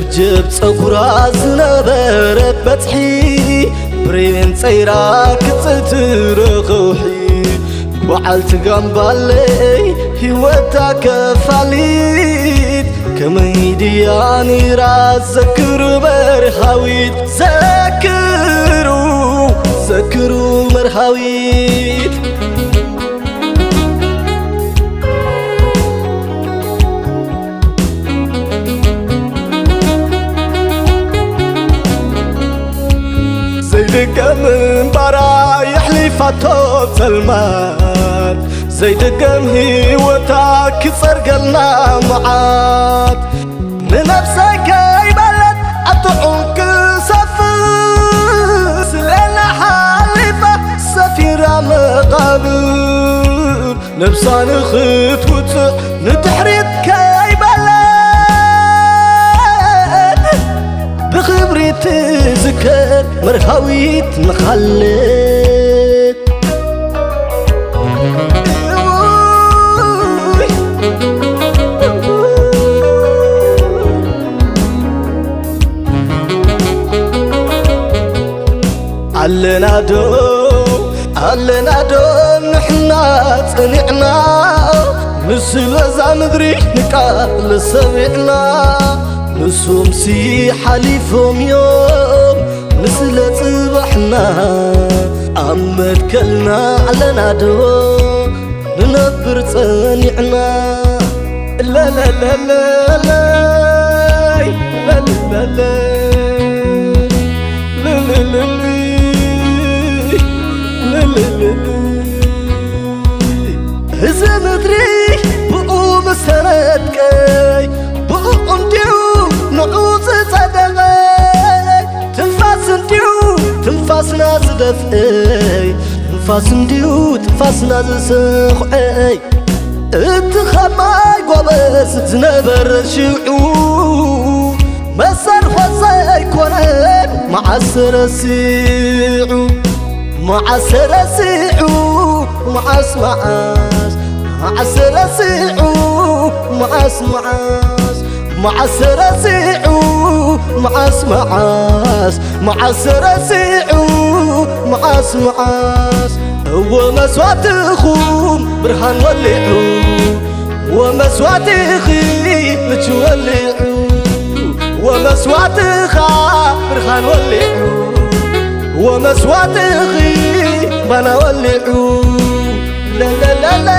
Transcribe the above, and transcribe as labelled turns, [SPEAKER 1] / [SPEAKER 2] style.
[SPEAKER 1] جب صغرا زنبر بتحي برين صيرا كتترخوحي وعلت جنبالي هيوتا كفاليت كميدياني راس ذكر مرحاويت ذكروا مرحاويت زيدك من برا يحلفاتو سلمات زيدك من هيوتاك صرقلنا معات لنفسك يبلد أطعوك سفر سلالة حالفة سفيرة مقابل نفسان خطوت نتحريت كيبلد بخبري تذكر مرهويت نخلت علنا دو نحنا صنعنا نسل زمدري نقال سمعنا نسوم سي حليفهم يوم نسل صبحنا أمد كلنا علنا دو ننبر صنعنا لا لا لا لا لا لا لا لا لا هزا مدري بقو مسردكي بقو انديو نعوز صدقي تنفاس انديو تنفاسنا زدفئي تنفاس انديو تنفاسنا زسخعي اتخماي قوبس تنبر شعو مسار فزاي كونين معسر سيعو معسر سيعو معس معسر سيعو معس معسر سيعو معس معسر سيعو معس هو مسوات خوم برهان ولعو ومسوات خي متولعو ومسوات خا برهان ولعو ومسوات خي بنا ولعو لا لا لا لا